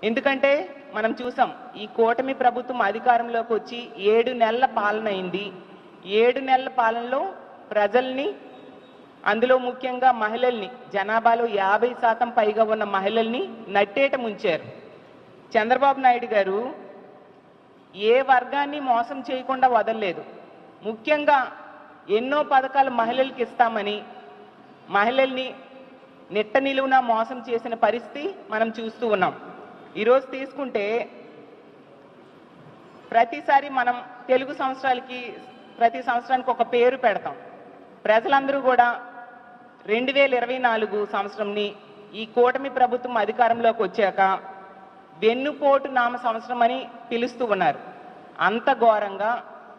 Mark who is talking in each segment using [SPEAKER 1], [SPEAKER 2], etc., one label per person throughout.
[SPEAKER 1] ఎందుకంటే మనం చూసాం ఈ కూటమి ప్రభుత్వం అధికారంలోకి వచ్చి 7 నెలల పాలన అయింది. 7 నెలల పాలనలో ప్రజల్ని, అందులో ముఖ్యంగా మహిళల్ని, జనాభాలో 50% పైగా ఉన్న మహిళల్ని నట్టేట ముంచారు. చంద్రబాబు నాయుడు గారు ఏ వర్గాన్ని మోసం చేయకుండా వదలలేదు. ముఖ్యంగా ఎన్నో పథకాలు మహిళలకు ఇస్తామని మహిళల్ని నిట్ట నిలువున మోసం చేసిన పరిస్థితి మనం చూస్తూ ఉన్నాం. ఈరోజు తీసుకుంటే ప్రతిసారి మనం తెలుగు సంవత్సరాలకి ప్రతి సంవత్సరానికి ఒక పేరు పెడతాం. ప్రజలందరూ కూడా 2024 సంవత్సరంని ఈ కూటమి ప్రభుత్వం అధికారంలోకి వచ్చాక వెన్నుపోటు నామ సంవత్సరం అని పిలుస్తూ ఉన్నారు. అంత ఘోరంగా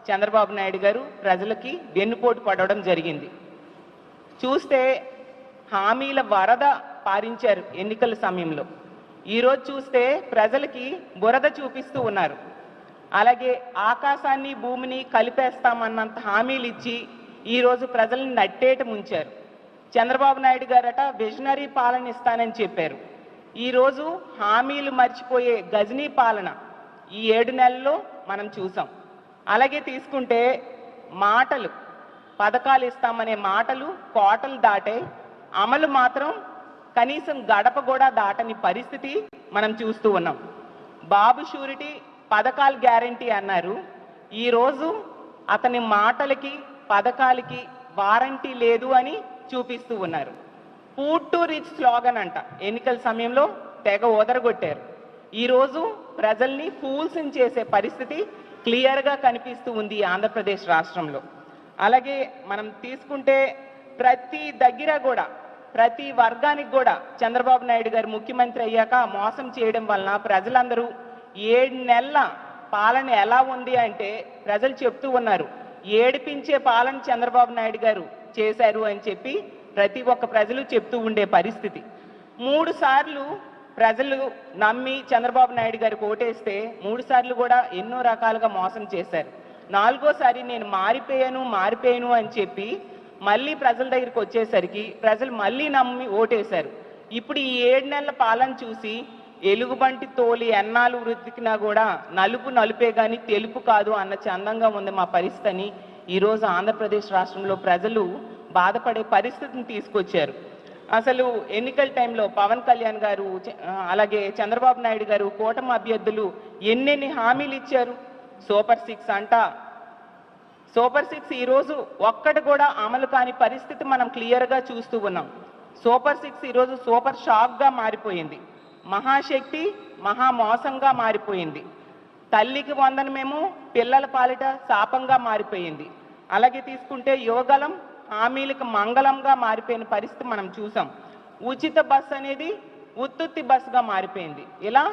[SPEAKER 1] చంద్రబాబు నాయుడు గారు ప్రజలకి వెన్నుపోటు పడడం జరిగింది. చూస్తే హామీల వరద పారించారు ఎన్నికల సమయంలో. ఈరోజు చూస్తే ప్రజలకి బురద చూపిస్తూ ఉన్నారు. అలాగే ఆకాశాన్ని భూమిని కలిపేస్తామన్నంత హామీలు ఇచ్చి ఈరోజు ప్రజల్ని నట్టేట ముంచారు. చంద్రబాబు నాయుడు గారట విజనరీ పాలన ఇస్తానని చెప్పారు. ఈరోజు హామీలు మర్చిపోయే గజనీ పాలన ఈ 7 నెలల్లో మనం చూసాం. అలాగే తీసుకుంటే మాటలు, పథకాలు ఇస్తామనే మాటలు కోటలు దాటే, అమలు మాత్రం కనీసం గడప కూడా దాటని పరిస్థితి మనం చూస్తూ ఉన్నాం. బాబు షూరిటీ పథకాలు గ్యారంటీ అన్నారు. ఈరోజు అతని మాటలకి పథకాలకి వారంటీ లేదు అని చూపిస్తూ ఉన్నారు. ఫుడ్ టు రిచ్ స్లోగన్ అంట ఎన్నికల సమయంలో తెగ ఓదరగొట్టారు. ఈరోజు ప్రజల్ని ఫూల్స్ని చేసే పరిస్థితి క్లియర్గా కనిపిస్తూ ఉంది ఆంధ్రప్రదేశ్ రాష్ట్రంలో. అలాగే మనం తీసుకుంటే ప్రతి దగ్గర కూడా ప్రతి వర్గానికి కూడా చంద్రబాబు నాయుడు గారు ముఖ్యమంత్రి అయ్యాక మోసం చేయడం వలన ప్రజలందరూ 7 నెలల పాలన ఎలా ఉంది అంటే ప్రజలు చెప్తూ ఉన్నారు, ఏడిపించే పాలన చంద్రబాబు నాయుడు గారు చేశారు అని చెప్పి ప్రతి ఒక్క ప్రజలు చెప్తూ ఉండే పరిస్థితి. 3 సార్లు ప్రజలు నమ్మి చంద్రబాబు నాయుడు గారికి ఓటేస్తే 3 సార్లు కూడా ఎన్నో రకాలుగా మోసం చేశారు. 4గోసారి నేను మారిపోయాను అని చెప్పి మళ్ళీ ప్రజల దగ్గరికి వచ్చేసరికి ప్రజలు మళ్ళీ నమ్మి ఓటేశారు. ఇప్పుడు ఈ 7 నెలల పాలన చూసి ఎలుగుబంటి తోలి ఎన్నాళ్ళు వృద్ధికినా కూడా నలుపు నలుపే కానీ తెలుపు కాదు అన్న చందంగా ఉంది మా పరిస్థితి అని ఈరోజు ఆంధ్రప్రదేశ్ రాష్ట్రంలో ప్రజలు బాధపడే పరిస్థితిని తీసుకొచ్చారు. అసలు ఎన్నికల టైంలో పవన్ కళ్యాణ్ గారు అలాగే చంద్రబాబు నాయుడు గారు కూటమి అభ్యర్థులు ఎన్నెన్ని హామీలు ఇచ్చారు. సూపర్ 6 అంట. సూపర్ 6 ఈరోజు ఒక్కటి కూడా అమలు కాని పరిస్థితి మనం క్లియర్గా చూస్తూ ఉన్నాం. సూపర్ 6 ఈరోజు సూపర్ షాక్గా మారిపోయింది. మహాశక్తి మహా మోసంగా మారిపోయింది. తల్లికి వందనమేమో పిల్లల పాలిట శాపంగా మారిపోయింది. అలాగే తీసుకుంటే యువగలం హామీలకు మంగళంగా మారిపోయిన పరిస్థితి మనం చూసాం. ఉచిత బస్ అనేది ఉత్తుత్తి బస్సుగా మారిపోయింది. ఇలా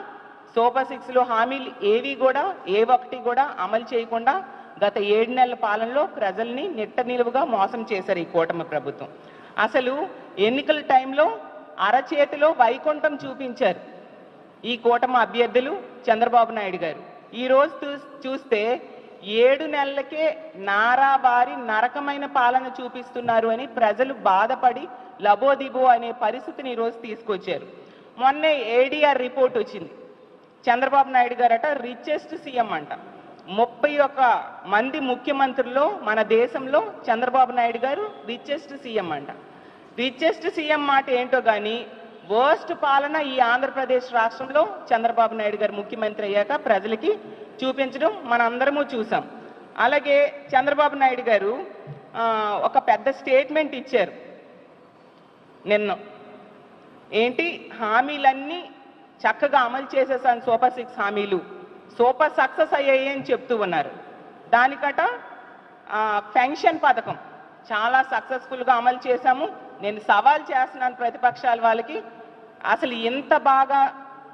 [SPEAKER 1] సూపర్ 6లో హామీలు ఏవి కూడా ఏ ఒక్కటి కూడా అమలు చేయకుండా గత 7 నెలల పాలనలో ప్రజల్ని నిట్ట నిలువుగా మోసం చేశారు ఈ కూటమి ప్రభుత్వం. అసలు ఎన్నికల టైంలో అరచేతిలో వైకుంఠం చూపించారు ఈ కూటమి అభ్యర్థులు చంద్రబాబు నాయుడు గారు. ఈరోజు చూస్తే 7 నెలలకే నారావారి నరకమైన పాలన చూపిస్తున్నారు అని ప్రజలు బాధపడి లబోదిబో అనే పరిస్థితిని ఈరోజు తీసుకొచ్చారు. మొన్నే ఏడీఆర్ రిపోర్ట్ వచ్చింది. చంద్రబాబు నాయుడు గారట రిచెస్ట్ సీఎం అంట. 31 మంది ముఖ్యమంత్రుల్లో మన దేశంలో చంద్రబాబు నాయుడు గారు రిచెస్ట్ సీఎం అంట. రిచెస్ట్ సీఎం మాట ఏంటో కానీ వర్స్ట్ పాలన ఈ ఆంధ్రప్రదేశ్ రాష్ట్రంలో చంద్రబాబు నాయుడు గారు ముఖ్యమంత్రి అయ్యాక ప్రజలకి చూపించడం మనందరము చూసాం. అలాగే చంద్రబాబు నాయుడు గారు ఒక పెద్ద స్టేట్మెంట్ ఇచ్చారు నిన్న. ఏంటి, హామీలన్నీ చక్కగా అమలు చేసేసాను, సూపర్ 6 హామీలు సూపర్ సక్సెస్ అయ్యాయి అని చెప్తూ ఉన్నారు. దానికట పెన్షన్ పథకం చాలా సక్సెస్ఫుల్గా అమలు చేశాము. నేను సవాల్ చేస్తున్నాను ప్రతిపక్షాల వాళ్ళకి, అసలు ఇంత బాగా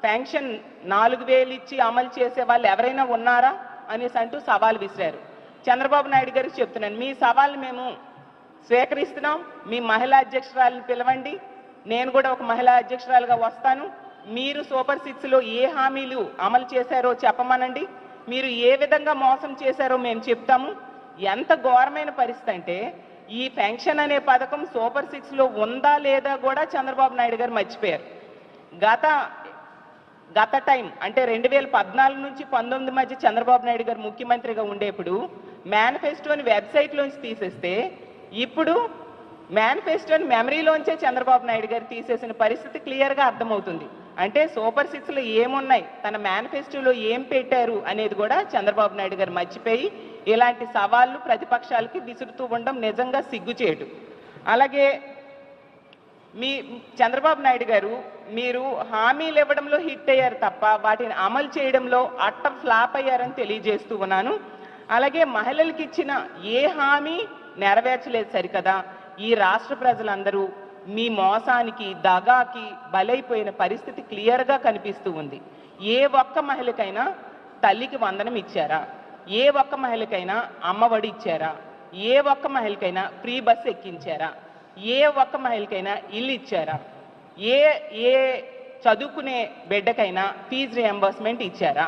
[SPEAKER 1] పెన్షన్ 4000 ఇచ్చి అమలు చేసే వాళ్ళు ఎవరైనా ఉన్నారా అనేసి అంటూ సవాల్ విసిరారు. చంద్రబాబు నాయుడు గారికి చెప్తున్నాను, మీ సవాల్ మేము స్వీకరిస్తున్నాం. మీ మహిళా అధ్యక్షురాలను పిలవండి, నేను కూడా ఒక మహిళా అధ్యక్షురాలుగా వస్తాను. మీరు సూపర్ 6లో ఏ హామీలు అమలు చేశారో చెప్పమనండి, మీరు ఏ విధంగా మోసం చేశారో మేము చెప్తాము. ఎంత ఘోరమైన పరిస్థితి అంటే ఈ పెన్షన్ అనే పథకం సూపర్ 6లో ఉందా లేదా కూడా చంద్రబాబు నాయుడు గారు మర్చిపోయారు. గత గత టైం అంటే 2014 నుంచి 19 మధ్య చంద్రబాబు నాయుడు గారు ముఖ్యమంత్రిగా ఉండేప్పుడు మేనిఫెస్టోని వెబ్సైట్లోంచి తీసేస్తే ఇప్పుడు మేనిఫెస్టోని మెమరీలోంచే చంద్రబాబు నాయుడు గారు తీసేసిన పరిస్థితి క్లియర్గా అర్థమవుతుంది. అంటే సూపర్ సిక్స్లో ఏమున్నాయి, తన మేనిఫెస్టోలో ఏం పెట్టారు అనేది కూడా చంద్రబాబు నాయుడు గారు మర్చిపోయి ఇలాంటి సవాళ్ళు ప్రతిపక్షాలకి విసురుతూ ఉండడం నిజంగా సిగ్గుచేటు. అలాగే మీ చంద్రబాబు నాయుడు గారు మీరు హామీలు ఇవ్వడంలో హిట్ అయ్యారు తప్ప వాటిని అమలు చేయడంలో అట్టర్ ఫ్లాప్ అయ్యారని తెలియజేస్తూ ఉన్నాను. అలాగే మహిళలకు ఇచ్చిన ఏ హామీ నెరవేర్చలేదు సరికదా, ఈ రాష్ట్ర ప్రజలందరూ మీ మోసానికి దగాకి బలైపోయిన పరిస్థితి క్లియర్గా కనిపిస్తూ ఉంది. ఏ ఒక్క మహిళకైనా తల్లికి వందనం ఇచ్చారా? ఏ ఒక్క మహిళకైనా అమ్మఒడి ఇచ్చారా? ఏ ఒక్క మహిళకైనా ఫ్రీ బస్ ఎక్కించారా? ఏ ఒక్క మహిళకైనా ఇల్లు ఇచ్చారా? ఏ చదువుకునే బిడ్డకైనా ఫీజు రియంబర్స్మెంట్ ఇచ్చారా?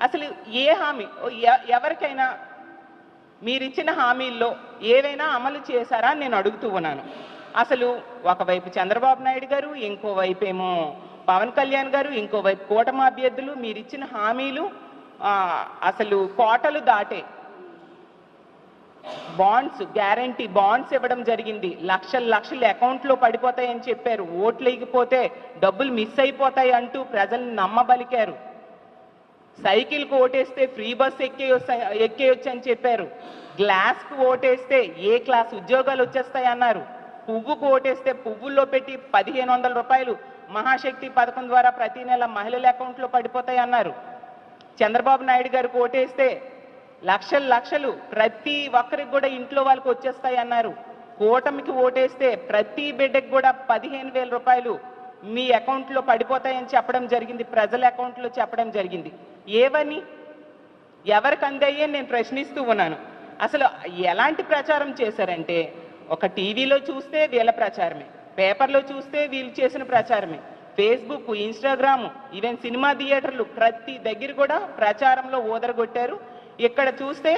[SPEAKER 1] అసలు ఏ హామీ ఎవరికైనా మీరిచ్చిన హామీల్లో ఏవైనా అమలు చేశారా అని నేను అడుగుతూ ఉన్నాను. అసలు ఒకవైపు చంద్రబాబు నాయుడు గారు, ఇంకోవైపు ఏమో పవన్ కళ్యాణ్ గారు, ఇంకోవైపు కూటమి అభ్యర్థులు మీరిచ్చిన హామీలు అసలు కోటలు దాటే బాండ్స్, గ్యారంటీ బాండ్స్ ఇవ్వడం జరిగింది. లక్షలు అకౌంట్లో పడిపోతాయని చెప్పారు. ఓట్లు వేయకపోతే డబ్బులు మిస్ అయిపోతాయి అంటూ ప్రజల్ని నమ్మబలికారు. సైకిల్కి ఓటేస్తే ఫ్రీ బస్ ఎక్కేయొచ్చు అని చెప్పారు. గ్లాస్కు ఓటేస్తే ఏ క్లాస్ ఉద్యోగాలు వచ్చేస్తాయి అన్నారు. పువ్వుకు ఓటేస్తే పువ్వుల్లో పెట్టి 1500 రూపాయలు మహాశక్తి పథకం ద్వారా ప్రతి నెల మహిళల అకౌంట్లో పడిపోతాయి అన్నారు. చంద్రబాబు నాయుడు గారికి ఓటేస్తే లక్షలు ప్రతి ఒక్కరికి కూడా ఇంట్లో వాళ్ళకి వచ్చేస్తాయి అన్నారు. కూటమికి ఓటేస్తే ప్రతి బిడ్డకి కూడా 15,000 రూపాయలు మీ అకౌంట్లో పడిపోతాయని చెప్పడం జరిగింది. ప్రజల అకౌంట్లో చెప్పడం జరిగింది. ఏవని ఎవరికి అందాయని నేను ప్రశ్నిస్తూ ఉన్నాను. అసలు ఎలాంటి ప్రచారం చేశారంటే, ఒక టీవీలో చూస్తే వీళ్ళ ప్రచారమే, పేపర్లో చూస్తే వీళ్ళు చేసిన ప్రచారమే, ఫేస్బుక్, ఇన్స్టాగ్రామ్, ఈవెన్ సినిమా థియేటర్లు ప్రతి దగ్గర కూడా ప్రచారంలో ఊదరగొట్టారు. ఇక్కడ చూస్తే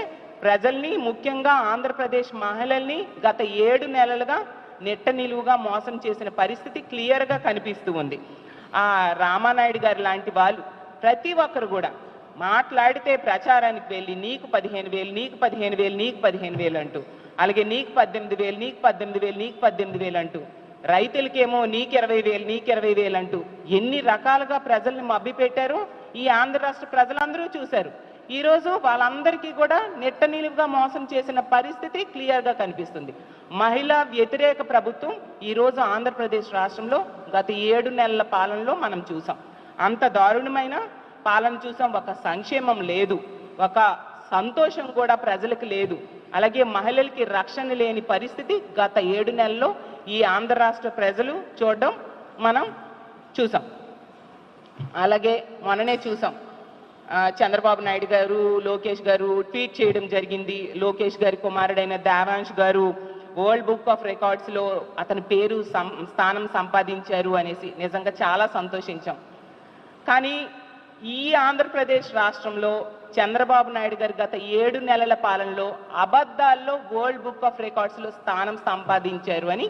[SPEAKER 1] ప్రజల్ని, ముఖ్యంగా ఆంధ్రప్రదేశ్ మహిళల్ని గత 7 నెలలుగా నెట్ట నిలువుగా మోసం చేసిన పరిస్థితి క్లియర్గా కనిపిస్తూ ఉంది. ఆ రామానాయుడు గారు లాంటి వాళ్ళు ప్రతి ఒక్కరు కూడా మాట్లాడితే ప్రచారానికి వెళ్ళి నీకు 15,000, నీకు 15,000, నీకు 15,000 అంటూ, అలాగే నీకు 18,000, నీకు 18,000, నీకు 18,000 అంటూ, రైతులకేమో నీకు 20,000, నీకు 20,000 అంటూ ఎన్ని రకాలుగా ప్రజల్ని మభ్యపెట్టారో ఈ ఆంధ్ర రాష్ట్ర ప్రజలందరూ చూశారు. ఈరోజు వాళ్ళందరికీ కూడా నెట్ట నిలువుగా మోసం చేసిన పరిస్థితి క్లియర్గా కనిపిస్తుంది. మహిళా వ్యతిరేక ప్రభుత్వం ఈరోజు ఆంధ్రప్రదేశ్ రాష్ట్రంలో గత 7 నెలల పాలనలో మనం చూసాం. అంత దారుణమైన పాలన చూసాం. ఒక సంక్షేమం లేదు, ఒక సంతోషం కూడా ప్రజలకు లేదు. అలాగే మహిళలకి రక్షణ లేని పరిస్థితి గత 7 నెలల్లో ఈ ఆంధ్ర రాష్ట్ర ప్రజలు చూడడం మనం చూసాం. అలాగే మొన్ననే చూసాం, చంద్రబాబు నాయుడు గారు, లోకేష్ గారు ట్వీట్ చేయడం జరిగింది. లోకేష్ గారి కుమారుడైన దేవాంశ్ గారు వరల్డ్ బుక్ ఆఫ్ రికార్డ్స్లో అతని పేరు స్థానం సంపాదించారు అనేసి నిజంగా చాలా సంతోషించాం. కానీ ఈ ఆంధ్రప్రదేశ్ రాష్ట్రంలో చంద్రబాబు నాయుడు గారు గత 7 నెలల పాలనలో అబద్ధాల్లో వరల్డ్ బుక్ ఆఫ్ రికార్డ్స్లో స్థానం సంపాదించారు అని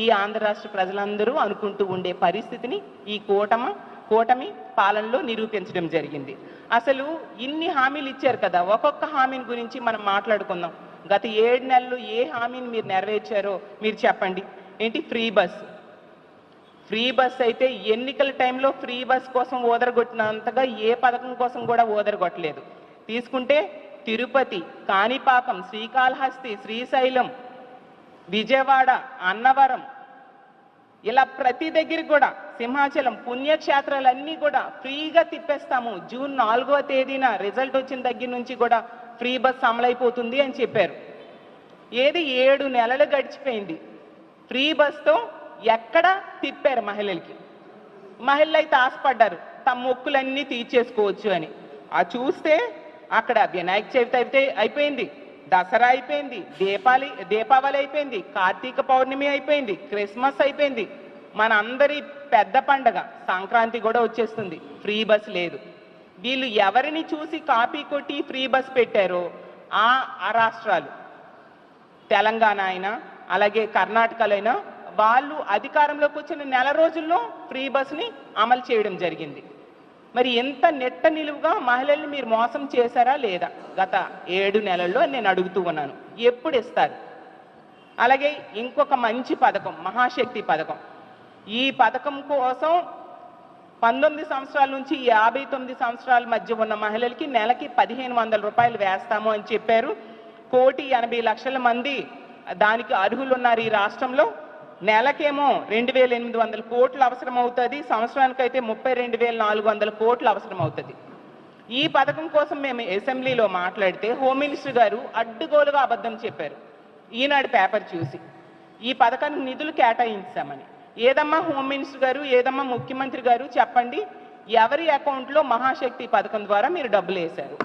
[SPEAKER 1] ఈ ఆంధ్ర రాష్ట్ర ప్రజలందరూ అనుకుంటూ ఉండే పరిస్థితిని ఈ కూటమి పాలనలో నిరూపించడం జరిగింది. అసలు ఇన్ని హామీలు ఇచ్చారు కదా, ఒక్కొక్క హామీని గురించి మనం మాట్లాడుకుందాం. గత 7 నెలలు ఏ హామీని మీరు నెరవేర్చారో మీరు చెప్పండి. ఏంటి ఫ్రీ బస్ అయితే ఎన్నికల టైంలో ఫ్రీ బస్ కోసం ఓదరగొట్టినంతగా ఏ పథకం కోసం కూడా ఓదరగొట్టలేదు. తీసుకుంటే తిరుపతి, కాణిపాకం, శ్రీకాళహస్తి, శ్రీశైలం, విజయవాడ, అన్నవరం, ఇలా ప్రతి దగ్గరికి కూడా సింహాచలం పుణ్యక్షేత్రాలన్నీ కూడా ఫ్రీగా తిప్పేస్తాము. జూన్ 4వ తేదీన రిజల్ట్ వచ్చిన దగ్గర నుంచి కూడా ఫ్రీ బస్ అమలైపోతుంది అని చెప్పారు. ఏది 7 నెలలు గడిచిపోయింది. ఫ్రీ బస్తో ఎక్కడ తిప్పారు మహిళలకి? మహిళలు అయితే ఆశపడ్డారు తమ మొక్కులన్నీ తీర్చేసుకోవచ్చు అని. ఆ చూస్తే అక్కడ వినాయక చవితి అయితే అయిపోయింది, దసరా అయిపోయింది, దీపావళి అయిపోయింది, కార్తీక పౌర్ణమి అయిపోయింది, క్రిస్మస్ అయిపోయింది, మన అందరి పెద్ద పండగ సంక్రాంతి కూడా వచ్చేస్తుంది. ఫ్రీ బస్ లేదు. వీళ్ళు ఎవరిని చూసి కాపీ కొట్టి ఫ్రీ బస్ పెట్టారో ఆ రాష్ట్రాలు, తెలంగాణ అయినా అలాగే కర్ణాటకలో అయినా వాళ్ళు అధికారంలోకి వచ్చిన నెల రోజుల్లో ఫ్రీ బస్ని అమలు చేయడం జరిగింది. మరి ఎంత నెట్ట నిలువుగా మహిళల్ని మీరు మోసం చేశారా లేదా గత 7 నెలల్లో నేను అడుగుతూ ఉన్నాను. ఎప్పుడు ఇస్తారు? అలాగే ఇంకొక మంచి పథకం మహాశక్తి పథకం. ఈ పథకం కోసం 19 సంవత్సరాల నుంచి 59 సంవత్సరాల మధ్య ఉన్న మహిళలకి నెలకి 1500 రూపాయలు వేస్తాము అని చెప్పారు. 1,80,00,000 మంది దానికి అర్హులు ఉన్నారు ఈ రాష్ట్రంలో. నెలకేమో 2,800 కోట్లు అవసరం అవుతుంది, సంవత్సరానికైతే 32,400 కోట్లు అవసరం అవుతుంది. ఈ పథకం కోసం మేము అసెంబ్లీలో మాట్లాడితే హోమ్ మినిస్టర్ గారు అడ్డుగోలుగా అబద్ధం చెప్పారు ఈనాడు పేపర్ చూసి. ఈ పథకానికి నిధులు కేటాయించామని. ఏదమ్మా హోమ్ మినిస్టర్ గారు, ఏదమ్మా ముఖ్యమంత్రి గారు చెప్పండి, ఎవరి అకౌంట్లో మహాశక్తి పథకం ద్వారా మీరు డబ్బులు వేశారు?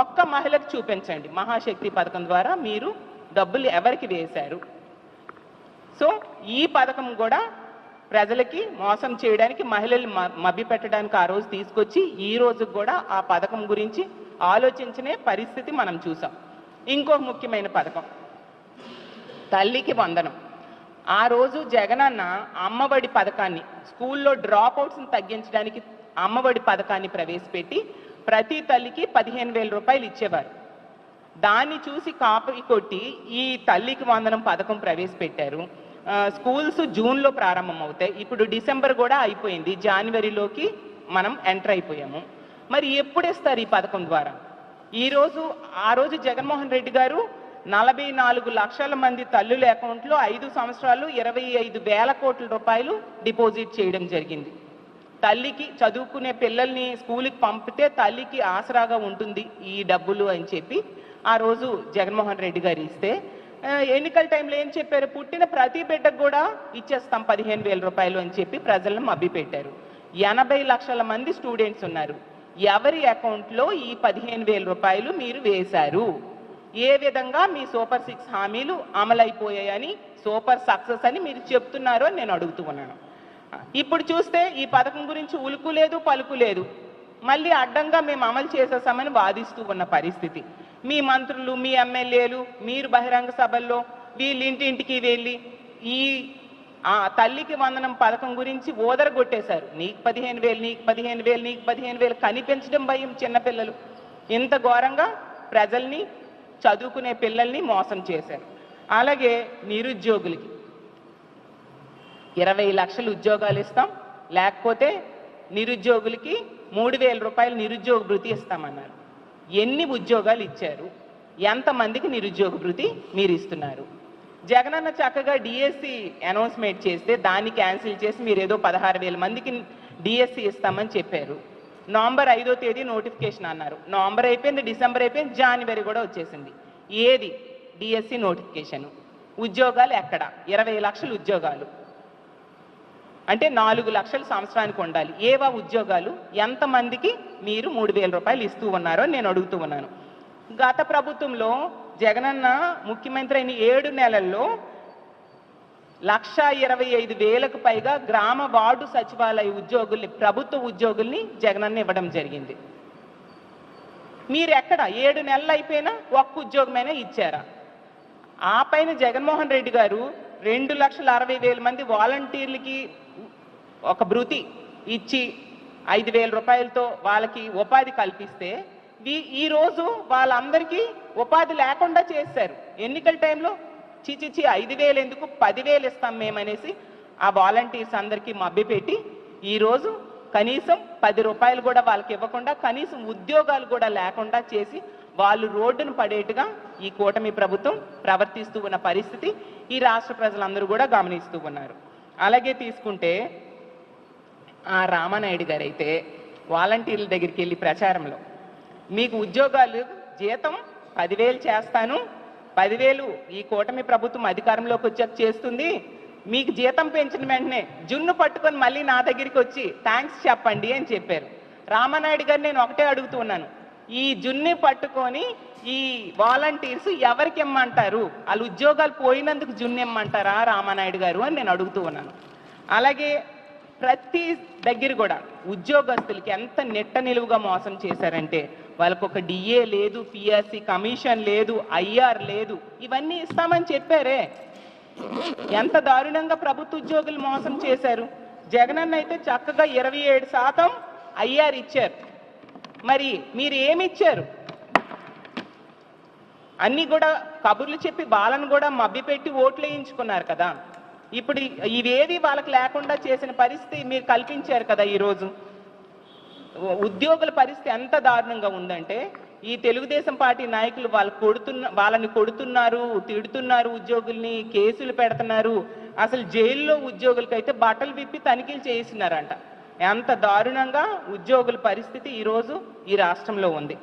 [SPEAKER 1] ఒక్క మహిళకు చూపించండి మహాశక్తి పథకం ద్వారా మీరు డబ్బులు ఎవరికి వేశారు. సో ఈ పథకం కూడా ప్రజలకి మోసం చేయడానికి, మహిళలు మభ్యపెట్టడానికి ఆ రోజు తీసుకొచ్చి ఈ రోజు కూడా ఆ పథకం గురించి ఆలోచించనే పరిస్థితి మనం చూసాం. ఇంకో ముఖ్యమైన పథకం తల్లికి వందనం. ఆ రోజు జగనన్న అమ్మఒడి పథకాన్ని, స్కూల్లో డ్రాప్ అవుట్స్ని తగ్గించడానికి అమ్మఒడి పథకాన్ని ప్రవేశపెట్టి ప్రతి తల్లికి 15,000 రూపాయలు ఇచ్చేవారు. దాన్ని చూసి కాపీ కొట్టి ఈ తల్లికి వందనం పథకం ప్రవేశపెట్టారు. స్కూల్స్ జూన్లో ప్రారంభం అవుతాయి. ఇప్పుడు డిసెంబర్ కూడా అయిపోయింది, జనవరిలోకి మనం ఎంటర్ అయిపోయాము. మరి ఎప్పుడు ఇస్తారు ఈ పథకం ద్వారా? ఆ రోజు జగన్మోహన్ రెడ్డి గారు 44 లక్షల మంది తల్లుల అకౌంట్లో 5 సంవత్సరాలు 25,000 కోట్ల రూపాయలు డిపాజిట్ చేయడం జరిగింది. తల్లికి చదువుకునే పిల్లల్ని స్కూల్కి పంపితే తల్లికి ఆసరాగా ఉంటుంది ఈ డబ్బులు అని చెప్పి ఆ రోజు జగన్మోహన్ రెడ్డి గారు ఇస్తే, ఎన్నికల టైంలో ఏం చెప్పారు? పుట్టిన ప్రతి బిడ్డకు కూడా ఇచ్చేస్తాం 15,000 రూపాయలు అని చెప్పి ప్రజలను మభ్యపెట్టారు. 80 లక్షల మంది స్టూడెంట్స్ ఉన్నారు. ఎవరి అకౌంట్లో ఈ 15,000 రూపాయలు మీరు వేశారు? ఏ విధంగా మీ సూపర్ 6 హామీలు అమలైపోయాయని, సూపర్ సక్సెస్ అని మీరు చెప్తున్నారో అని నేను అడుగుతూ ఉన్నాను. ఇప్పుడు చూస్తే ఈ పథకం గురించి ఉలుకు లేదు పలుకు లేదు. మళ్ళీ అడ్డంగా మేము అమలు చేసేసామని వాదిస్తూ ఉన్న పరిస్థితి. మీ మంత్రులు, మీ ఎమ్మెల్యేలు, మీరు బహిరంగ సభల్లో వీళ్ళింటింటికి వెళ్ళి ఈ తల్లికి వందనం పథకం గురించి ఓదరగొట్టేశారు. నీకు 15,000, నీకు 15,000, నీకు 15,000 కనిపించడం భయం చిన్నపిల్లలు. ఇంత ఘోరంగా ప్రజల్ని, చదువుకునే పిల్లల్ని మోసం చేశారు. అలాగే నిరుద్యోగులకి 20 లక్షలు ఉద్యోగాలు ఇస్తాం, లేకపోతే నిరుద్యోగులకి 3,000 రూపాయలు నిరుద్యోగ భృతి ఇస్తామన్నారు. ఎన్ని ఉద్యోగాలు ఇచ్చారు? ఎంతమందికి నిరుద్యోగ భృతి మీరు ఇస్తున్నారు? జగనన్న చక్కగా డిఎస్సి అనౌన్స్మెంట్ చేస్తే దాన్ని క్యాన్సిల్ చేసి మీరు ఏదో 16,000 మందికి డిఎస్సి ఇస్తామని చెప్పారు. నవంబర్ 5వ తేదీ నోటిఫికేషన్ అన్నారు. నవంబర్ అయిపోయింది, డిసెంబర్ అయిపోయింది, జనవరి కూడా వచ్చేసింది. ఏది డిఎస్సి నోటిఫికేషన్? ఉద్యోగాలు ఎక్కడ? 20 లక్షల ఉద్యోగాలు అంటే 4 లక్షలు సంవత్సరానికి ఉండాలి. ఏవా ఉద్యోగాలు? ఎంతమందికి మీరు 3,000 రూపాయలు ఇస్తూ ఉన్నారో నేను అడుగుతూ ఉన్నాను. గత ప్రభుత్వంలో జగనన్న ముఖ్యమంత్రి అయిన 7 నెలల్లో 1,25,000కు పైగా గ్రామ వార్డు సచివాలయ ఉద్యోగుల్ని, ప్రభుత్వ ఉద్యోగుల్ని జగనన్న ఇవ్వడం జరిగింది. మీరు ఎక్కడ 7 నెలలు అయిపోయినా ఒక్క ఉద్యోగమైనా ఇచ్చారా? ఆ పైన జగన్మోహన్ రెడ్డి గారు 2,60,000 మంది వాలంటీర్లకి ఒక భృతి ఇచ్చి 5,000 రూపాయలతో వాళ్ళకి ఉపాధి కల్పిస్తే ఈరోజు వాళ్ళందరికీ ఉపాధి లేకుండా చేశారు. ఎన్నికల టైంలో చిచిచి 5,000 ఎందుకు, 10,000 ఇస్తాం మేమనేసి ఆ వాలంటీర్స్ అందరికీ మభ్యపెట్టి ఈరోజు కనీసం 10 రూపాయలు కూడా వాళ్ళకి ఇవ్వకుండా, కనీసం ఉద్యోగాలు కూడా లేకుండా చేసి వాళ్ళు రోడ్డును పడేట్టుగా ఈ కూటమి ప్రభుత్వం ప్రవర్తిస్తూ ఉన్న పరిస్థితి ఈ రాష్ట్ర ప్రజలందరూ కూడా గమనిస్తూ ఉన్నారు. అలాగే తీసుకుంటే ఆ రామానాయుడు గారు అయితే వాలంటీర్ల దగ్గరికి వెళ్ళి ప్రచారంలో మీకు ఉద్యోగాలు జీతం 10,000 చేస్తాను, 10,000 ఈ కూటమి ప్రభుత్వం అధికారంలోకి వచ్చాక చేస్తుంది, మీకు జీతం పెంచిన వెంటనే జున్ను పట్టుకొని మళ్ళీ నా దగ్గరికి వచ్చి థ్యాంక్స్ చెప్పండి అని చెప్పారు. రామానాయుడు గారు నేను ఒకటే అడుగుతూ ఉన్నాను, ఈ జున్ని పట్టుకొని ఈ వాలంటీర్స్ ఎవరికి ఇమ్మంటారు? వాళ్ళు ఉద్యోగాలు పోయినందుకు జున్ను ఇమ్మంటారా రామానాయుడు గారు అని నేను అడుగుతూ ఉన్నాను. అలాగే ప్రతి దగ్గర కూడా ఉద్యోగస్తులకి ఎంత నెట్ట నిలువుగా మోసం చేశారంటే వాళ్ళకు ఒక డిఏ లేదు, పిఆర్సి కమిషన్ లేదు, ఐఆర్ లేదు, ఇవన్నీ ఇస్తామని చెప్పారే. ఎంత దారుణంగా ప్రభుత్వ ఉద్యోగులు మోసం చేశారు. జగనన్న అయితే చక్కగా 27% ఐఆర్ ఇచ్చారు. మరి మీరు ఏమి ఇచ్చారు? అన్నీ కూడా కబుర్లు చెప్పి వాళ్ళను కూడా మభ్యపెట్టి ఓట్లు వేయించుకున్నారు కదా. ఇప్పుడు ఇవేవి వాళ్ళకి లేకుండా చేసిన పరిస్థితి మీరు కల్పించారు కదా. ఈరోజు ఉద్యోగుల పరిస్థితి ఎంత దారుణంగా ఉందంటే, ఈ తెలుగుదేశం పార్టీ నాయకులు వాళ్ళని కొడుతున్నారు, తిడుతున్నారు, ఉద్యోగుల్ని కేసులు పెడుతున్నారు. అసలు జైల్లో ఉద్యోగులకైతే బట్టలు విప్పి తనిఖీలు చేయిస్తున్నారంట. ఎంత దారుణంగా ఉద్యోగుల పరిస్థితి ఈరోజు ఈ రాష్ట్రంలో ఉంది.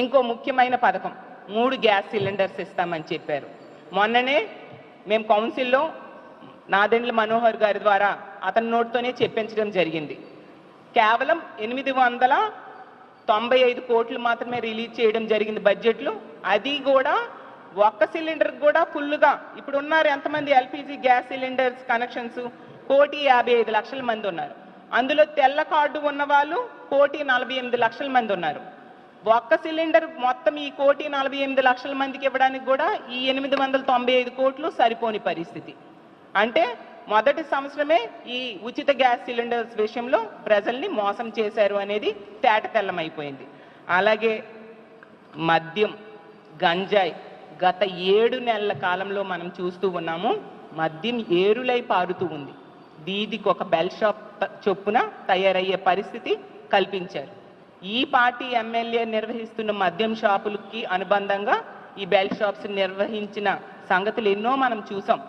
[SPEAKER 1] ఇంకో ముఖ్యమైన పథకం 3 గ్యాస్ సిలిండర్స్ ఇస్తామని చెప్పారు. మొన్ననే మేము కౌన్సిల్లో నాదెండ్ల మనోహర్ గారి ద్వారా అతని నోటితోనే చెప్పించడం జరిగింది. కేవలం 895 కోట్లు మాత్రమే రిలీజ్ చేయడం జరిగింది బడ్జెట్లో. అది కూడా ఒక్క సిలిండర్ కూడా ఫుల్గా ఇప్పుడు ఉన్నారు ఎంతమంది ఎల్పిజి గ్యాస్ సిలిండర్స్ కనెక్షన్స్ 1,55,00,000 మంది ఉన్నారు. అందులో తెల్ల కార్డు ఉన్న వాళ్ళు 1,48,00,000 మంది ఉన్నారు. ఒక్క సిలిండర్ మొత్తం ఈ 1,48,00,000 మందికి ఇవ్వడానికి కూడా ఈ 895 కోట్లు సరిపోని పరిస్థితి. అంటే మొదటి సంవత్సరమే ఈ ఉచిత గ్యాస్ సిలిండర్స్ విషయంలో ప్రజల్ని మోసం చేశారు అనేది తేటతెల్లమైపోయింది. అలాగే మద్యం, గంజాయి గత 7 నెలల కాలంలో మనం చూస్తూ ఉన్నాము. మద్యం ఏరులై పారుతూ ఉంది. వీధికి ఒక బెల్ షాప్ చొప్పున తయారయ్యే పరిస్థితి కల్పించారు. ఈ పార్టీ ఎమ్మెల్యే నిర్వహిస్తున్న మద్యం షాపులకి అనుబంధంగా ఈ బెల్ షాప్స్ నిర్వహించిన సంగతులు ఎన్నో మనం చూసాం.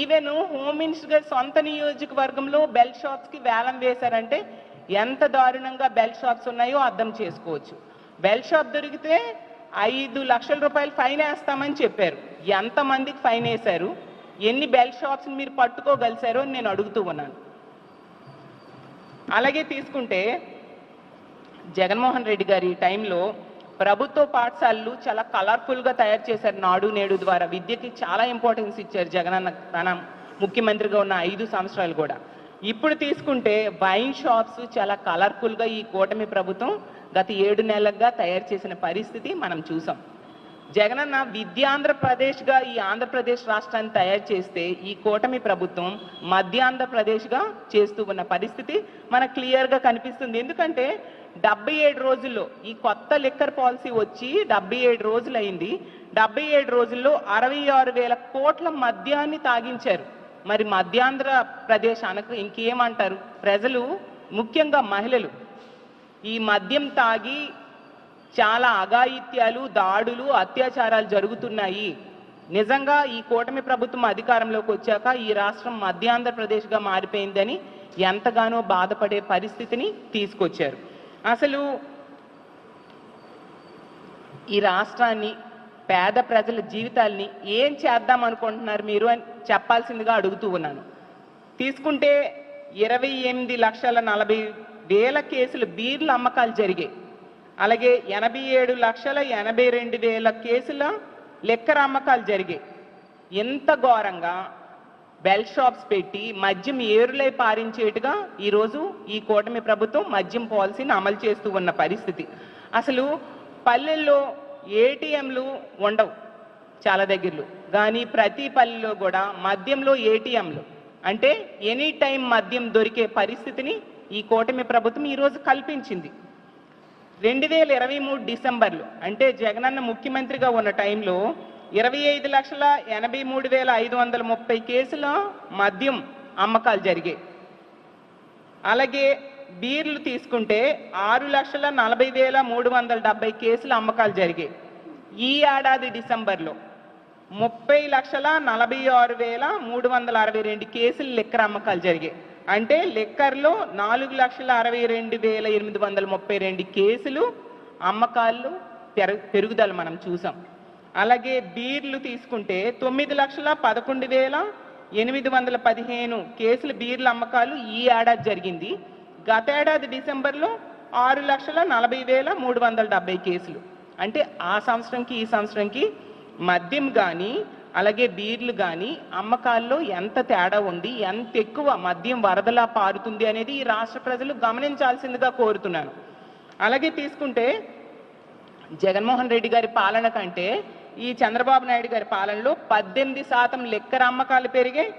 [SPEAKER 1] ఈవెన్ హోమ్ మినిస్టర్ గారి సొంత నియోజకవర్గంలో బెల్ షాప్స్కి వేలం వేశారంటే ఎంత దారుణంగా బెల్ షాప్స్ ఉన్నాయో అర్థం చేసుకోవచ్చు. బెల్ షాప్ దొరికితే 5 లక్షల రూపాయలు ఫైన్ వేస్తామని చెప్పారు. ఎంతమందికి ఫైన్ వేశారు? ఎన్ని బెల్ షాప్స్ని మీరు పట్టుకోగలిసారో అని నేను అడుగుతూ ఉన్నాను. అలాగే తీసుకుంటే జగన్మోహన్ రెడ్డి గారి టైంలో ప్రభుత్వ పాఠశాలలు చాలా కలర్ఫుల్గా తయారు చేశారు. నాడు నేడు ద్వారా విద్యకి చాలా ఇంపార్టెన్స్ ఇచ్చారు జగనన్న తన ముఖ్యమంత్రిగా ఉన్న 5 సంవత్సరాలు కూడా. ఇప్పుడు తీసుకుంటే వైన్ షాప్స్ చాలా కలర్ఫుల్గా ఈ కూటమి ప్రభుత్వం గత 7 నెలలుగా తయారు చేసిన పరిస్థితి మనం చూసాం. జగనన్న విద్యాంధ్రప్రదేశ్గా ఈ ఆంధ్రప్రదేశ్ రాష్ట్రాన్ని తయారు చేస్తే ఈ కూటమి ప్రభుత్వం మధ్యాంధ్రప్రదేశ్గా చేస్తూ ఉన్న పరిస్థితి మనకు క్లియర్గా కనిపిస్తుంది. ఎందుకంటే 77 రోజుల్లో ఈ కొత్త లిక్కర్ పాలసీ వచ్చి 77 రోజులు అయింది. 77 రోజుల్లో 66,000 కోట్ల మద్యాన్ని తాగించారు. మరి మధ్యాంధ్రప్రదేశ్ అనక ఇంకేమంటారు? ప్రజలు ముఖ్యంగా మహిళలు ఈ మద్యం తాగి చాలా అఘాయిత్యాలు, దాడులు, అత్యాచారాలు జరుగుతున్నాయి. నిజంగా ఈ కూటమి ప్రభుత్వం అధికారంలోకి వచ్చాక ఈ రాష్ట్రం మధ్యాంధ్రప్రదేశ్గా మారిపోయిందని ఎంతగానో బాధపడే పరిస్థితిని తీసుకొచ్చారు. అసలు ఈ రాష్ట్రాన్ని, పేద ప్రజల జీవితాల్ని ఏం చేద్దాం అనుకుంటున్నారు మీరు అని చెప్పాల్సిందిగా అడుగుతూ ఉన్నాను. తీసుకుంటే 28,40,000 కేసులు బీర్ల అమ్మకాలు జరిగాయి. అలాగే 87,82,000 కేసుల లిక్కర్ అమ్మకాలు జరిగాయి. ఎంత ఘోరంగా బెల్ షాప్స్ పెట్టి మద్యం ఏరులై పారించేట్టుగా ఈరోజు ఈ కూటమి ప్రభుత్వం మద్యం పాలసీని అమలు చేస్తూ ఉన్న పరిస్థితి. అసలు పల్లెల్లో ఏటీఎంలు ఉండవు చాలా దగ్గరలో, కానీ ప్రతి పల్లెలో కూడా మద్యంలో ఏటీఎంలు అంటే ఎనీ టైం మద్యం దొరికే పరిస్థితిని ఈ కూటమి ప్రభుత్వం ఈరోజు కల్పించింది. 2023 డిసెంబర్లో అంటే జగనన్న ముఖ్యమంత్రిగా ఉన్న టైంలో 25,83,530 కేసుల మద్యం అమ్మకాలు జరిగాయి. అలాగే బీర్లు తీసుకుంటే 6,40,370 కేసుల అమ్మకాలు జరిగాయి. ఈ ఏడాది డిసెంబర్లో 30,46,362 కేసులు లిక్కర్ అమ్మకాలు జరిగాయి. అంటే లిక్కర్లో 4,62,832 కేసులు అమ్మకాలు పెరుగుదల మనం చూసాం. అలాగే బీర్లు తీసుకుంటే 9,11,815 కేసులు బీర్ల అమ్మకాలు ఈ ఏడాది జరిగింది. గత ఏడాది డిసెంబర్లో 6,40,370 కేసులు. అంటే ఆ సంవత్సరంకి ఈ సంవత్సరంకి మద్యం కానీ అలాగే బీర్లు కానీ అమ్మకాల్లో ఎంత తేడా ఉంది, ఎంత ఎక్కువ మద్యం వరదలా పారుతుంది అనేది ఈ రాష్ట్ర ప్రజలు గమనించాల్సిందిగా కోరుతున్నాను. అలాగే తీసుకుంటే జగన్మోహన్ రెడ్డి గారి పాలన కంటే ఈ చంద్రబాబు నాయుడు గారి పాలనలో 18% లిక్కర్ అమ్మకాలు పెరిగాయి,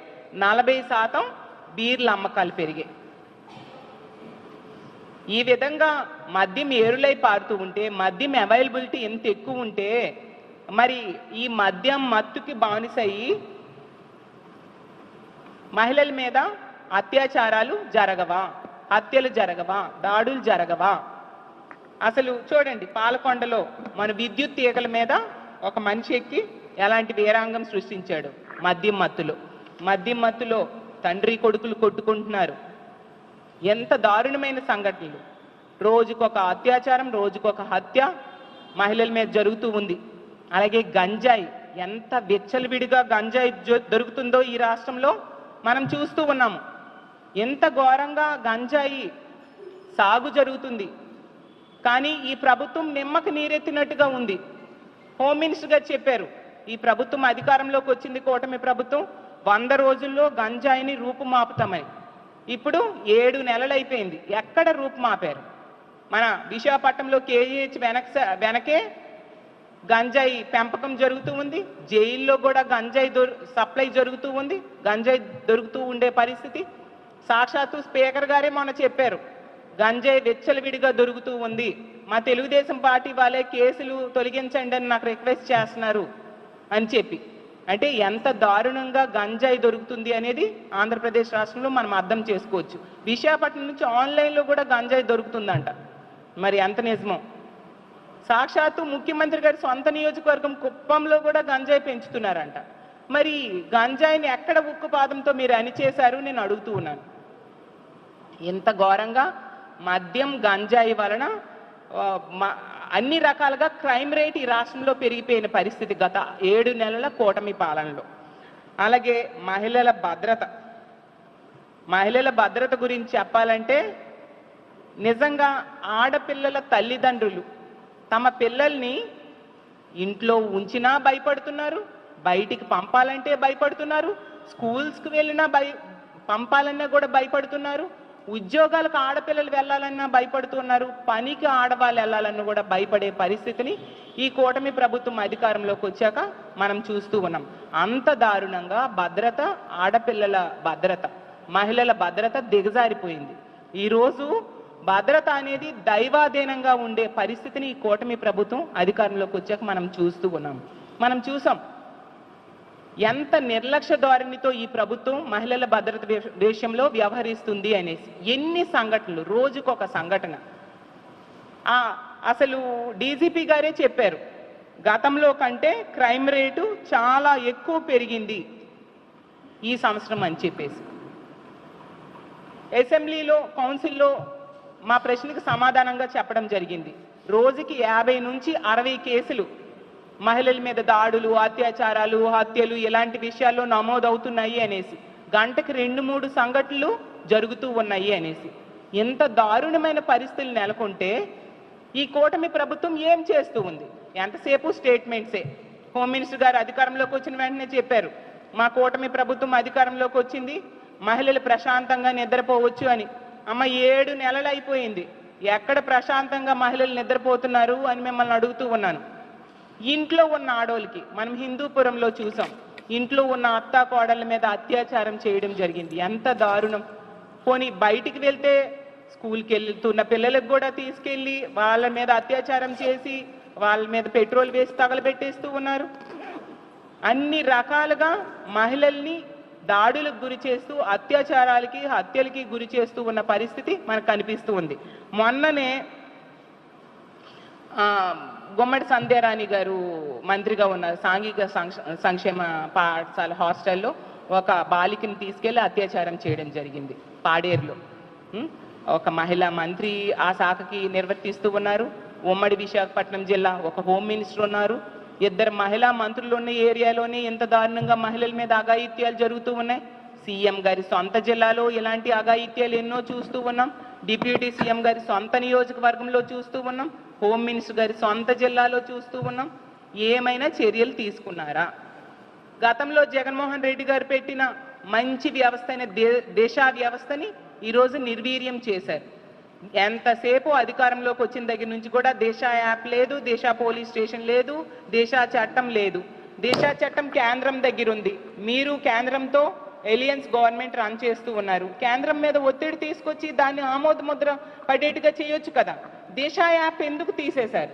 [SPEAKER 1] 40% బీర్ల అమ్మకాలు పెరిగాయి. ఈ విధంగా మద్యం ఏరులై పారుతూ ఉంటే, మద్యం అవైలబిలిటీ ఎంత ఎక్కువ ఉంటే మరి ఈ మద్యం మత్తుకి బానిసయ్యి మహిళల మీద అత్యాచారాలు జరగవా, హత్యలు జరగవా, దాడులు జరగవా? అసలు చూడండి, పాలకొండలో మన విద్యుత్ తీగల మీద ఒక మనిషి ఎక్కి ఎలాంటి వీరాంగం సృష్టించాడు. మద్యం మత్తులో తండ్రి కొడుకులు కొట్టుకుంటున్నారు. ఎంత దారుణమైన సంఘటనలు! రోజుకొక అత్యాచారం, రోజుకొక హత్య మహిళల మీద జరుగుతూ ఉంది. అలాగే గంజాయి, ఎంత విచ్చలవిడిగా గంజాయి దొరుకుతుందో ఈ రాష్ట్రంలో మనం చూస్తూ ఉన్నాము. ఎంత ఘోరంగా గంజాయి సాగు జరుగుతుంది. కానీ ఈ ప్రభుత్వం నిమ్మకు నీరెత్తినట్టుగా ఉంది. హోమ్ మినిస్టర్ గారు చెప్పారు, ఈ ప్రభుత్వం అధికారంలోకి వచ్చింది, కూటమి ప్రభుత్వం, 100 రోజుల్లో గంజాయిని రూపుమాపుతామని. ఇప్పుడు 7 నెలలు అయిపోయింది, ఎక్కడ రూపుమాపారు? మన విశాఖపట్నంలో కేజీహెచ్ వెనకే గంజాయి పెంపకం జరుగుతూ ఉంది. జైల్లో కూడా గంజాయి సప్లై జరుగుతూ ఉంది, గంజాయి దొరుకుతూ ఉండే పరిస్థితి. సాక్షాత్తు స్పీకర్ గారే మొన్న చెప్పారు, గంజాయి విచ్చలవిడిగా దొరుకుతూ ఉంది, మా తెలుగుదేశం పార్టీ వాళ్ళే కేసులు తొలగించండి అని నాకు రిక్వెస్ట్ చేస్తున్నారు అని చెప్పి. అంటే ఎంత దారుణంగా గంజాయి దొరుకుతుంది అనేది ఆంధ్రప్రదేశ్ రాష్ట్రంలో మనం అర్థం చేసుకోవచ్చు. విశాఖపట్నం నుంచి ఆన్లైన్లో కూడా గంజాయి దొరుకుతుందంట. మరి ఎంత నిజమో! సాక్షాత్తు ముఖ్యమంత్రి గారి సొంత నియోజకవర్గం కుప్పంలో కూడా గంజాయి పెంచుతున్నారంట. మరి గంజాయిని ఎక్కడ ఉక్కుపాదంతో మీరు అణిచేశారు నేను అడుగుతూ ఉన్నాను. ఇంత ఘోరంగా మద్యం గంజాయి వలన అన్ని రకాలుగా క్రైమ్ రేట్ ఈ రాష్ట్రంలో పెరిగిపోయిన పరిస్థితి గత 7 నెలల కూటమి పాలనలో. అలాగే మహిళల భద్రత గురించి చెప్పాలంటే, నిజంగా ఆడపిల్లల తల్లిదండ్రులు తమ పిల్లల్ని ఇంట్లో ఉంచినా భయపడుతున్నారు, బయటికి పంపాలంటే భయపడుతున్నారు, స్కూల్స్కి వెళ్ళినా పంపాలన్నా కూడా భయపడుతున్నారు, ఉద్యోగాలకు ఆడపిల్లలు వెళ్ళాలన్నా భయపడుతున్నారు, పనికి ఆడవాళ్ళు వెళ్ళాలన్నా కూడా భయపడే పరిస్థితిని ఈ కూటమి ప్రభుత్వం అధికారంలోకి వచ్చాక మనం చూస్తూ ఉన్నాం. అంత దారుణంగా ఆడపిల్లల భద్రత, మహిళల భద్రత దిగజారిపోయింది. ఈరోజు భద్రత అనేది దైవాధీనంగా ఉండే పరిస్థితిని ఈ కూటమి ప్రభుత్వం అధికారంలోకి వచ్చాక మనం చూస్తూ ఉన్నాం. మనం చూసాం ఎంత నిర్లక్ష్య ధోరణితో ఈ ప్రభుత్వం మహిళల భద్రత విషయంలో వ్యవహరిస్తుంది అనేసి. ఎన్ని సంఘటనలు, రోజుకొక సంఘటన. అసలు డీజీపీ గారే చెప్పారు, గతంలో కంటే క్రైమ్ రేటు చాలా ఎక్కువ పెరిగింది ఈ సంవత్సరం అని చెప్పేసి. అసెంబ్లీలో, కౌన్సిల్లో మా ప్రశ్నకు సమాధానంగా చెప్పడం జరిగింది, రోజుకి 50 నుంచి 60 కేసులు మహిళల మీద దాడులు, అత్యాచారాలు, హత్యలు ఇలాంటి విషయాల్లో నమోదవుతున్నాయి అనేసి. గంటకి 2-3 సంఘటనలు జరుగుతూ ఉన్నాయి అనేసి. ఎంత దారుణమైన పరిస్థితులు నెలకొంటే ఈ కూటమి ప్రభుత్వం ఏం చేస్తూ ఉంది? ఎంతసేపు స్టేట్మెంట్సే. హోమ్ మినిస్టర్ గారు అధికారంలోకి వచ్చిన వెంటనే చెప్పారు, మా కూటమి ప్రభుత్వం అధికారంలోకి వచ్చింది, మహిళలు ప్రశాంతంగా నిద్రపోవచ్చు అని. అమ్మ 7 నెలలు అయిపోయింది, ఎక్కడ ప్రశాంతంగా మహిళలు నిద్రపోతున్నారు అని మిమ్మల్ని అడుగుతూ ఉన్నాను. ఇంట్లో ఉన్న ఆడోళ్ళకి మనం హిందూపురంలో చూసాం, ఇంట్లో ఉన్న అత్తా కోడళ్ళ మీద అత్యాచారం చేయడం జరిగింది. ఎంత దారుణం! పోనీ బయటికి వెళ్తే స్కూల్కి వెళ్తున్న పిల్లలకు కూడా తీసుకెళ్ళి వాళ్ళ మీద అత్యాచారం చేసి వాళ్ళ మీద పెట్రోల్ వేసి తగలబెట్టేస్తూ ఉన్నారు. అన్ని రకాలుగా మహిళల్ని దాడులకు గురి చేస్తూ, అత్యాచారాలకి, హత్యలకి గురి చేస్తూ ఉన్న పరిస్థితి మనకు కనిపిస్తూ ఉంది. మొన్ననే గుమ్మడి సంధ్యారాణి గారు మంత్రిగా ఉన్న సాంఘిక సంక్షేమ పాఠశాల హాస్టల్లో ఒక బాలికని తీసుకెళ్లి అత్యాచారం చేయడం జరిగింది పాడేరులో. ఒక మహిళా మంత్రి ఆ శాఖకి నిర్వర్తిస్తూ ఉన్నారు. ఉమ్మడి విశాఖపట్నం జిల్లా ఒక హోమ్ మినిస్టర్ ఉన్నారు. 2 మహిళా మంత్రులు ఉన్న ఏరియాలోనే ఎంత దారుణంగా మహిళల మీద అఘాయిత్యాలు జరుగుతూ ఉన్నాయి. సీఎం గారి సొంత జిల్లాలో ఇలాంటి అఘాయిత్యాలు ఎన్నో చూస్తూ ఉన్నాం. డిప్యూటీ సీఎం గారి సొంత నియోజకవర్గంలో చూస్తూ ఉన్నాం. హోమ్ మినిస్టర్ గారి సొంత జిల్లాలో చూస్తూ ఉన్నాం. ఏమైనా చర్యలు తీసుకున్నారా? గతంలో జగన్మోహన్ రెడ్డి గారు పెట్టిన మంచి వ్యవస్థ అయిన దిశ వ్యవస్థని ఈరోజు నిర్వీర్యం చేశారు. ఎంతసేపు అధికారంలోకి వచ్చిన దగ్గర నుంచి కూడా దిశ యాప్ లేదు, దిశ పోలీస్ స్టేషన్ లేదు, దిశ చట్టం లేదు. దిశ చట్టం కేంద్రం దగ్గర ఉంది. మీరు కేంద్రంతో ఎలియన్స్ గవర్నమెంట్ రన్ చేస్తూ ఉన్నారు. కేంద్రం మీద ఒత్తిడి తీసుకొచ్చి దాన్ని ఆమోద ముద్ర పడేట్టుగా చేయొచ్చు కదా. దిశ యాప్ ఎందుకు తీసేశారు?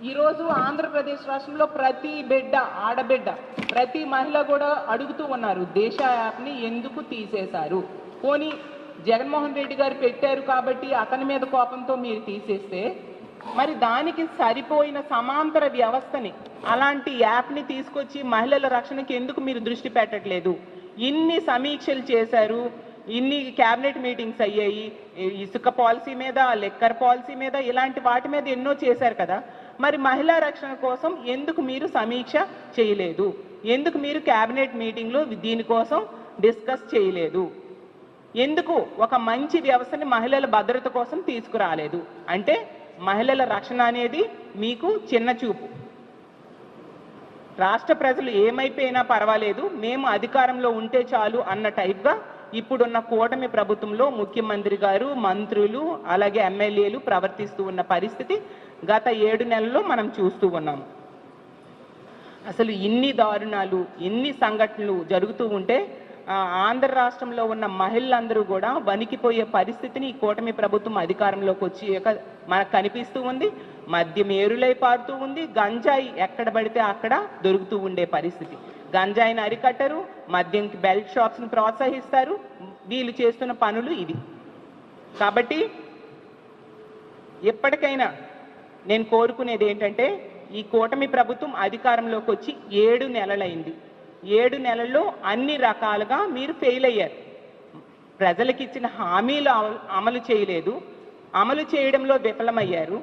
[SPEAKER 1] ఈరోజు ఆంధ్రప్రదేశ్ రాష్ట్రంలో ప్రతి బిడ్డ, ఆడబిడ్డ, ప్రతి మహిళ కూడా అడుగుతూ ఉన్నారు, దిశ యాప్ని ఎందుకు తీసేశారు? పోనీ జగన్మోహన్ రెడ్డి గారు పెట్టారు కాబట్టి అతని మీద కోపంతో మీరు తీసేస్తే, మరి దానికి సరిపోయిన సమాంతర వ్యవస్థని, అలాంటి యాప్ని తీసుకొచ్చి మహిళల రక్షణకి ఎందుకు మీరు దృష్టి పెట్టట్లేదు? ఇన్ని సమీక్షలు చేశారు, ఇన్ని క్యాబినెట్ మీటింగ్స్ అయ్యాయి, ఇసుక పాలసీ మీద, లెక్కర్ పాలసీ మీద, ఇలాంటి వాటి మీద ఎన్నో చేశారు కదా. మరి మహిళా రక్షణ కోసం ఎందుకు మీరు సమీక్ష చేయలేదు? ఎందుకు మీరు క్యాబినెట్ మీటింగ్లో దీనికోసం డిస్కస్ చేయలేదు? ఎందుకు ఒక మంచి వ్యవస్థని మహిళల భద్రత కోసం తీసుకురాలేదు? అంటే మహిళల రక్షణ అనేది మీకు చిన్న చూపు. రాష్ట్ర ప్రజలు ఏమైపోయినా పర్వాలేదు, మేము అధికారంలో ఉంటే చాలు అన్న టైప్గా ఇప్పుడున్న కూటమి ప్రభుత్వంలో ముఖ్యమంత్రి గారు, మంత్రులు, అలాగే ఎమ్మెల్యేలు ప్రవర్తిస్తూ ఉన్న పరిస్థితి గత 7 నెలల్లో మనం చూస్తూ ఉన్నాము. అసలు ఇన్ని దారుణాలు, ఇన్ని సంఘటనలు జరుగుతూ ఉంటే ఆంధ్ర రాష్ట్రంలో ఉన్న మహిళలందరూ కూడా వణికిపోయే పరిస్థితిని ఈ కూటమి ప్రభుత్వం అధికారంలోకి వచ్చి మనకు కనిపిస్తూ ఉంది. మద్యం ఏరులై పారుతూ ఉంది, గంజాయి ఎక్కడ పడితే అక్కడ దొరుకుతూ ఉండే పరిస్థితి. గంజాయిని అరికట్టరు, మద్యంకి బెల్ట్ షాప్స్ని ప్రోత్సహిస్తారు. వీళ్ళు చేస్తున్న పనులు ఇవి. కాబట్టి ఎప్పటికైనా నేను కోరుకునేది ఏంటంటే, ఈ కూటమి ప్రభుత్వం అధికారంలోకి వచ్చి 7 నెలలైంది. 7 నెలల్లో అన్ని రకాలుగా మీరు ఫెయిల్ అయ్యారు. ప్రజలకు ఇచ్చిన హామీలు అమలు చేయలేదు, అమలు చేయడంలో విఫలమయ్యారు,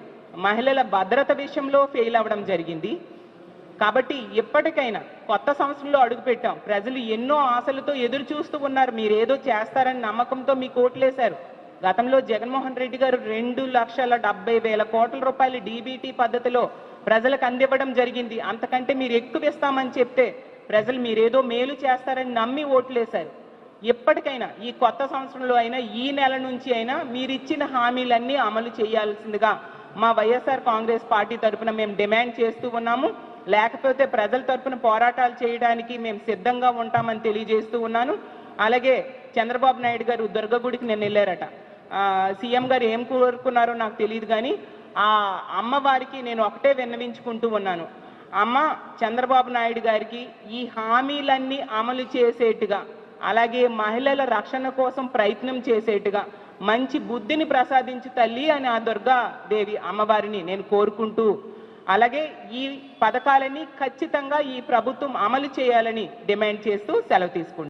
[SPEAKER 1] మహిళల భద్రత విషయంలో ఫెయిల్ అవ్వడం జరిగింది. కాబట్టి ఎప్పటికైనా కొత్త సంవత్సరంలో అడుగుపెట్టాం. ప్రజలు ఎన్నో ఆశలతో ఎదురు చూస్తూ ఉన్నారు. మీరు ఏదో చేస్తారని నమ్మకంతో మీకు ఓట్లేశారు. గతంలో జగన్మోహన్ రెడ్డి గారు 2,70,000 కోట్ల రూపాయలు డీబీటీ పద్ధతిలో ప్రజలకు అందివ్వడం జరిగింది. అంతకంటే మీరు ఎక్కువ ఇస్తామని చెప్తే ప్రజలు మీరేదో మేలు చేస్తారని నమ్మి ఓట్లేశారు. ఎప్పటికైనా ఈ కొత్త సంవత్సరంలో అయినా, ఈ నెల నుంచి అయినా మీరు ఇచ్చిన హామీలన్నీ అమలు చేయాల్సిందిగా మా వైఎస్ఆర్ కాంగ్రెస్ పార్టీ తరఫున మేము డిమాండ్ చేస్తూ ఉన్నాము. లేకపోతే ప్రజల తరఫున పోరాటాలు చేయడానికి మేము సిద్ధంగా ఉంటామని తెలియజేస్తూ ఉన్నాను. అలాగే చంద్రబాబు నాయుడు గారు దుర్గగుడికి నేను వెళ్ళారట. సీఎం గారు ఏం కోరుకున్నారో నాకు తెలియదు, కానీ ఆ అమ్మవారికి నేను ఒకటే విన్నవించుకుంటూ ఉన్నాను, అమ్మ చంద్రబాబు నాయుడు గారికి ఈ హామీలన్నీ అమలు చేసేట్టుగా, అలాగే మహిళల రక్షణ కోసం ప్రయత్నం చేసేట్టుగా మంచి బుద్ధిని ప్రసాదించు తల్లి అని ఆ దుర్గాదేవి అమ్మవారిని నేను కోరుకుంటూ, అలాగే ఈ పథకాలని ఖచ్చితంగా ఈ ప్రభుత్వం అమలు చేయాలని డిమాండ్ చేస్తూ సెలవు తీసుకుంటాను.